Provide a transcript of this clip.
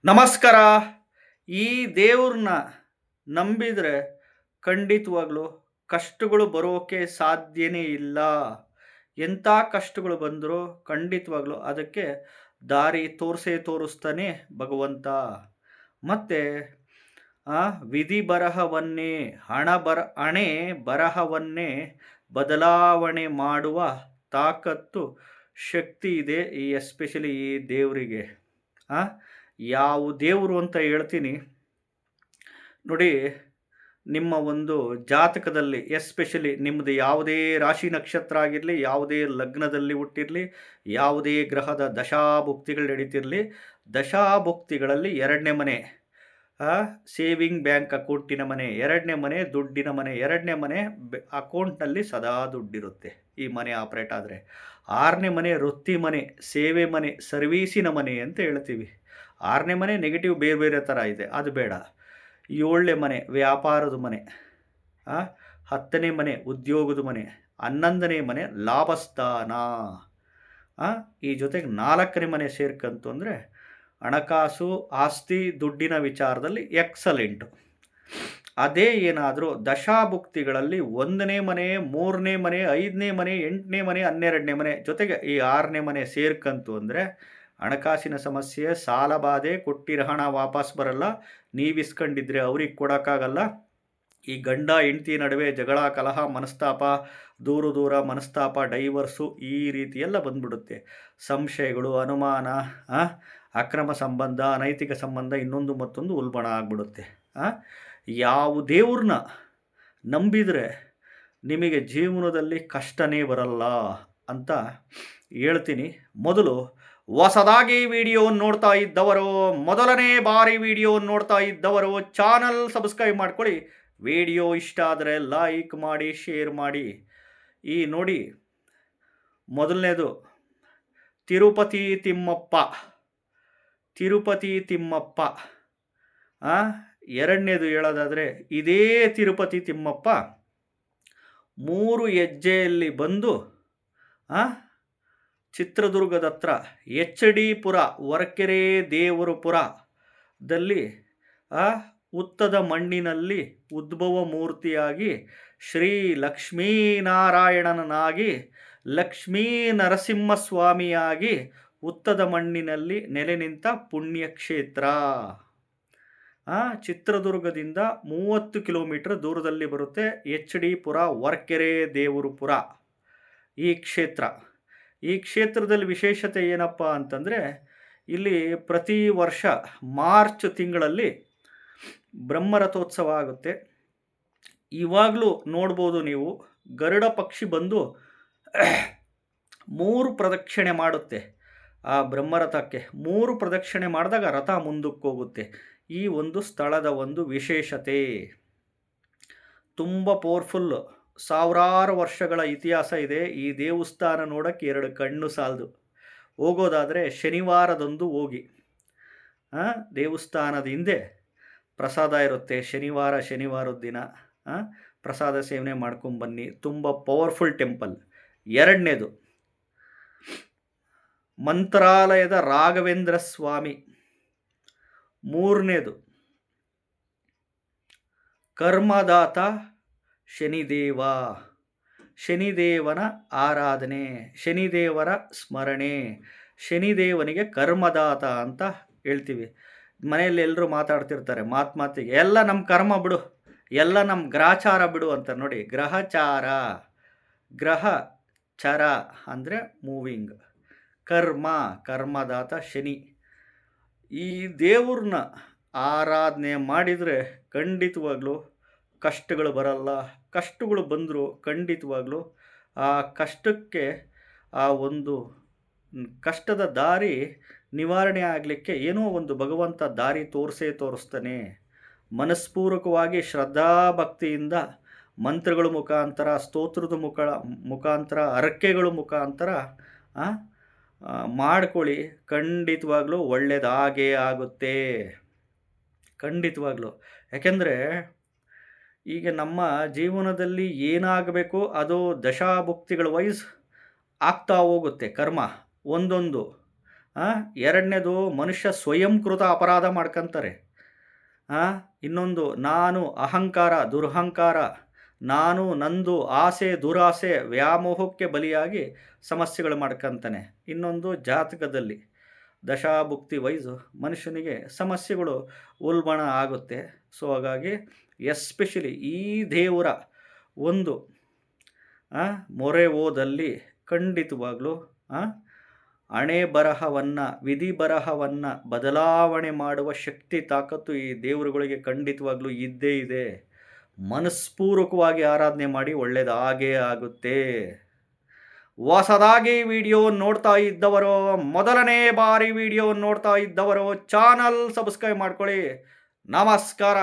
ನಮಸ್ಕಾರ. ಈ ದೇವ್ರನ್ನ ನಂಬಿದರೆ ಖಂಡಿತವಾಗ್ಲೂ ಕಷ್ಟಗಳು ಬರೋಕೆ ಸಾಧ್ಯನೇ ಇಲ್ಲ. ಎಂಥ ಕಷ್ಟಗಳು ಬಂದರೂ ಖಂಡಿತವಾಗ್ಲೂ ಅದಕ್ಕೆ ದಾರಿ ತೋರಿಸೇ ತೋರಿಸ್ತಾನೆ ಭಗವಂತ. ಮತ್ತು ಆ ವಿಧಿ ಬರಹವನ್ನೇ ಹಣೆ ಬರಹವನ್ನೇ ಬದಲಾವಣೆ ಮಾಡುವ ತಾಕತ್ತು, ಶಕ್ತಿ ಇದೆ ಈ ಎಸ್ಪೆಷಲಿ ಈ ದೇವರಿಗೆ. ಆ ಯಾವ ದೇವರು ಅಂತ ಹೇಳ್ತೀನಿ ನೋಡಿ. ನಿಮ್ಮ ಒಂದು ಜಾತಕದಲ್ಲಿ ಎಸ್ಪೆಷಲಿ ನಿಮ್ಮದು ಯಾವುದೇ ರಾಶಿ ನಕ್ಷತ್ರ ಆಗಿರಲಿ, ಯಾವುದೇ ಲಗ್ನದಲ್ಲಿ ಹುಟ್ಟಿರಲಿ, ಯಾವುದೇ ಗ್ರಹದ ದಶಾಭುಕ್ತಿಗಳು ನಡೀತಿರಲಿ, ದಶಾಭುಕ್ತಿಗಳಲ್ಲಿ ಎರಡನೇ ಮನೆ ಸೇವಿಂಗ್ ಬ್ಯಾಂಕ್ ಅಕೌಂಟಿನ ಮನೆ, ಎರಡನೇ ಮನೆ ದುಡ್ಡಿನ ಮನೆ, ಎರಡನೇ ಮನೆ ಅಕೌಂಟ್ನಲ್ಲಿ ಸದಾ ದುಡ್ಡಿರುತ್ತೆ ಈ ಮನೆ ಆಪ್ರೇಟ್ ಆದರೆ. ಆರನೇ ಮನೆ ವೃತ್ತಿ ಮನೆ, ಸೇವೆ ಮನೆ, ಸರ್ವೀಸಿನ ಮನೆ ಅಂತ ಹೇಳ್ತೀವಿ. ಆರನೇ ಮನೆ ನೆಗೆಟಿವ್ ಬೇರೆ ಬೇರೆ ಥರ ಇದೆ, ಅದು ಬೇಡ. ಏಳನೇ ಮನೆ ವ್ಯಾಪಾರದ ಮನೆ, ಹತ್ತನೇ ಮನೆ ಉದ್ಯೋಗದ ಮನೆ, 11ನೇ ಮನೆ ಲಾಭಸ್ಥಾನ, ಈ ಜೊತೆಗೆ 4ನೇ ಮನೆ ಸೇರ್ಕಂತು ಅಂದರೆ ಹಣಕಾಸು ಆಸ್ತಿ ದುಡ್ಡಿನ ವಿಚಾರದಲ್ಲಿ ಎಕ್ಸಲೆಂಟು. ಅದೇ ಏನಾದರೂ ದಶಾಭುಕ್ತಿಗಳಲ್ಲಿ 1ನೇ ಮನೆ 3ನೇ ಮನೆ 5ನೇ ಮನೆ 8ನೇ ಮನೆ 12ನೇ ಮನೆ ಜೊತೆಗೆ ಈ 6ನೇ ಮನೆ ಸೇರ್ಕಂತು ಅಂದರೆ ಹಣಕಾಸಿನ ಸಮಸ್ಯೆ, ಸಾಲ ಬಾಧೆ, ಕೊಟ್ಟಿರೋ ಹಣ ವಾಪಸ್ ಬರಲ್ಲ, ನೀವು ಇಸ್ಕೊಂಡಿದ್ರೆ ಅವ್ರಿಗೆ ಕೊಡೋಕ್ಕಾಗಲ್ಲ, ಈ ಗಂಡ ಹೆಂಡತಿ ನಡುವೆ ಜಗಳ ಕಲಹ ಮನಸ್ತಾಪ, ದೂರ ಮನಸ್ತಾಪ, ಡೈವರ್ಸು, ಈ ರೀತಿ ಎಲ್ಲ ಬಂದ್ಬಿಡುತ್ತೆ. ಸಂಶಯಗಳು, ಅನುಮಾನ, ಅಕ್ರಮ ಸಂಬಂಧ, ಅನೈತಿಕ ಸಂಬಂಧ, ಇನ್ನೊಂದು ಮತ್ತೊಂದು ಉಲ್ಬಣ ಆಗಿಬಿಡುತ್ತೆ. ಯಾವ ದೇವ್ರನ್ನ ನಂಬಿದರೆ ನಿಮಗೆ ಜೀವನದಲ್ಲಿ ಕಷ್ಟನೇ ಬರಲ್ಲ ಅಂತ ಹೇಳ್ತೀನಿ. ಮೊದಲು ಹೊಸದಾಗಿ ವಿಡಿಯೋವನ್ನು ನೋಡ್ತಾ ಇದ್ದವರು, ಮೊದಲನೇ ಬಾರಿ ವಿಡಿಯೋವನ್ನು ನೋಡ್ತಾ ಇದ್ದವರು ಚಾನಲ್ ಸಬ್ಸ್ಕ್ರೈಬ್ ಮಾಡ್ಕೊಳ್ಳಿ. ವಿಡಿಯೋ ಇಷ್ಟ ಆದರೆ ಲೈಕ್ ಮಾಡಿ, ಶೇರ್ ಮಾಡಿ. ಈ ನೋಡಿ, ಮೊದಲನೇದು ತಿರುಪತಿ ತಿಮ್ಮಪ್ಪ. ಎರಡನೇದು ಹೇಳೋದಾದರೆ ಇದೇ ತಿರುಪತಿ ತಿಮ್ಮಪ್ಪ 3 ಹೆಜ್ಜೆಯಲ್ಲಿ ಬಂದು ಚಿತ್ರದುರ್ಗದ ಹತ್ರ HD ಪುರ ಹೊರಕೆರೆ ದೇವರು ಪುರದಲ್ಲಿ ಉತ್ತದ ಮಣ್ಣಿನಲ್ಲಿ ಉದ್ಭವ ಮೂರ್ತಿಯಾಗಿ ಶ್ರೀ ಲಕ್ಷ್ಮೀನಾರಾಯಣನಾಗಿ, ಲಕ್ಷ್ಮೀ ನರಸಿಂಹಸ್ವಾಮಿಯಾಗಿ ಉತ್ತದ ಮಣ್ಣಿನಲ್ಲಿ ನೆಲೆ ನಿಂತ ಪುಣ್ಯಕ್ಷೇತ್ರ. ಚಿತ್ರದುರ್ಗದಿಂದ 30 ಕಿಲೋಮೀಟರ್ ದೂರದಲ್ಲಿ ಬರುತ್ತೆ HD ಪುರ ಹೊರಕೆರೆ ದೇವರು ಪುರ ಈ ಕ್ಷೇತ್ರ. ಈ ಕ್ಷೇತ್ರದಲ್ಲಿ ವಿಶೇಷತೆ ಏನಪ್ಪ ಅಂತಂದರೆ, ಇಲ್ಲಿ ಪ್ರತಿ ವರ್ಷ ಮಾರ್ಚ್ ತಿಂಗಳಲ್ಲಿ ಬ್ರಹ್ಮರಥೋತ್ಸವ ಆಗುತ್ತೆ. ಇವಾಗಲೂ ನೋಡ್ಬೋದು ನೀವು, ಗರುಡ ಪಕ್ಷಿ ಬಂದು 3 ಪ್ರದಕ್ಷಿಣೆ ಮಾಡುತ್ತೆ. ಆ ಬ್ರಹ್ಮರಥಕ್ಕೆ 3 ಪ್ರದಕ್ಷಿಣೆ ಮಾಡಿದಾಗ ರಥ ಮುಂದಕ್ಕೆ ಹೋಗುತ್ತೆ. ಈ ಒಂದು ಸ್ಥಳದ ಒಂದು ವಿಶೇಷತೆ ತುಂಬ ಪವರ್ಫುಲ್ಲು. ಸಾವಿರಾರು ವರ್ಷಗಳ ಇತಿಹಾಸ ಇದೆ. ಈ ದೇವಸ್ಥಾನ ನೋಡೋಕ್ಕೆ 2 ಕಣ್ಣು ಸಾಲದು. ಹೋಗೋದಾದರೆ ಶನಿವಾರದಂದು ಹೋಗಿ. ದೇವಸ್ಥಾನದ ಹಿಂದೆ ಪ್ರಸಾದ ಇರುತ್ತೆ. ಶನಿವಾರದ ದಿನ ಪ್ರಸಾದ ಸೇವನೆ ಮಾಡ್ಕೊಂಬನ್ನಿ. ತುಂಬ ಪವರ್ಫುಲ್ ಟೆಂಪಲ್. ಎರಡನೇದು ಮಂತ್ರಾಲಯದ ರಾಘವೇಂದ್ರ ಸ್ವಾಮಿ. ಮೂರನೇದು ಕರ್ಮದಾತ ಶನಿದೇವ. ಶನಿದೇವನ ಆರಾಧನೆ, ಶನಿದೇವರ ಸ್ಮರಣೆ, ಶನಿದೇವನಿಗೆ ಕರ್ಮದಾತ ಅಂತ ಹೇಳ್ತೀವಿ. ಮನೆಯಲ್ಲಿ ಎಲ್ಲರೂ ಮಾತಾಡ್ತಿರ್ತಾರೆ ಮಾತಿಗೆ, ಎಲ್ಲ ನಮ್ಮ ಕರ್ಮ ಬಿಡು, ಎಲ್ಲ ನಮ್ಮ ಗ್ರಹಚಾರ ಬಿಡು ಅಂತ. ನೋಡಿ, ಗ್ರಹಚರ ಅಂದರೆ ಮೂವಿಂಗ್, ಕರ್ಮದಾತ ಶನಿ. ಈ ದೇವ್ರನ್ನ ಆರಾಧನೆ ಮಾಡಿದರೆ ಖಂಡಿತವಾಗ್ಲೂ ಕಷ್ಟಗಳು ಬರಲ್ಲ. ಕಷ್ಟಗಳು ಬಂದರೂ ಖಂಡಿತವಾಗ್ಲೂ ಆ ಕಷ್ಟಕ್ಕೆ ಆ ಒಂದು ಕಷ್ಟದ ದಾರಿ ನಿವಾರಣೆ ಆಗಲಿಕ್ಕೆ ಏನೋ ಒಂದು ಭಗವಂತ ದಾರಿ ತೋರಿಸ್ತಾನೆ. ಮನಸ್ಪೂರ್ವಕವಾಗಿ ಶ್ರದ್ಧಾಭಕ್ತಿಯಿಂದ ಮಂತ್ರಗಳ ಮುಖಾಂತರ, ಸ್ತೋತ್ರದ ಮುಖಾಂತರ, ಹರಕೆಗಳ ಮುಖಾಂತರ ಮಾಡ್ಕೊಳ್ಳಿ. ಖಂಡಿತವಾಗ್ಲೂ ಒಳ್ಳೆಯದಾಗೇ ಆಗುತ್ತೆ, ಖಂಡಿತವಾಗ್ಲೂ. ಯಾಕೆಂದರೆ ಈಗ ನಮ್ಮ ಜೀವನದಲ್ಲಿ ಏನಾಗಬೇಕು ಅದು ದಶಾಭುಕ್ತಿಗಳ ವೈಸ್ ಆಗ್ತಾ ಹೋಗುತ್ತೆ. ಕರ್ಮ ಒಂದೊಂದು ಎರಡನೇದು ಮನುಷ್ಯ ಸ್ವಯಂಕೃತ ಅಪರಾಧ ಮಾಡ್ಕೊಂತಾರೆ. ಇನ್ನೊಂದು ನಾನು ಅಹಂಕಾರ, ದುರಹಂಕಾರ, ನಾನು ನಂದು ಆಸೆ ದುರಾಸೆ ವ್ಯಾಮೋಹಕ್ಕೆ ಬಲಿಯಾಗಿ ಸಮಸ್ಯೆಗಳು ಮಾಡ್ಕೊಂತಾನೆ. ಇನ್ನೊಂದು ಜಾತಕದಲ್ಲಿ ದಶಾಭುಕ್ತಿ ವೈಸು ಮನುಷ್ಯನಿಗೆ ಸಮಸ್ಯೆಗಳು ಉಲ್ಬಣ ಆಗುತ್ತೆ. ಸೊ ಹಾಗಾಗಿ ಎಸ್ಪೆಷಲಿ ಈ ದೇವರ ಒಂದು ಮೊರೆ ಹೋದಲ್ಲಿ ಖಂಡಿತವಾಗ್ಲೂ ಹಣೆ ಬರಹವನ್ನು, ವಿಧಿ ಬರಹವನ್ನು ಬದಲಾವಣೆ ಮಾಡುವ ಶಕ್ತಿ ತಾಕತ್ತು ಈ ದೇವರುಗಳಿಗೆ ಖಂಡಿತವಾಗ್ಲೂ ಇದ್ದೇ ಇದೆ. ಮನಸ್ಪೂರ್ವಕವಾಗಿ ಆರಾಧನೆ ಮಾಡಿ, ಒಳ್ಳೆಯದಾಗೇ ಆಗುತ್ತೆ. ಹೊಸದಾಗಿ ವಿಡಿಯೋ ನೋಡ್ತಾ ಇದ್ದವರು, ಮೊದಲನೇ ಬಾರಿ ವಿಡಿಯೋ ನೋಡ್ತಾ ಇದ್ದವರು ಚಾನಲ್ ಸಬ್ಸ್ಕ್ರೈಬ್ ಮಾಡ್ಕೊಳ್ಳಿ. ನಮಸ್ಕಾರ.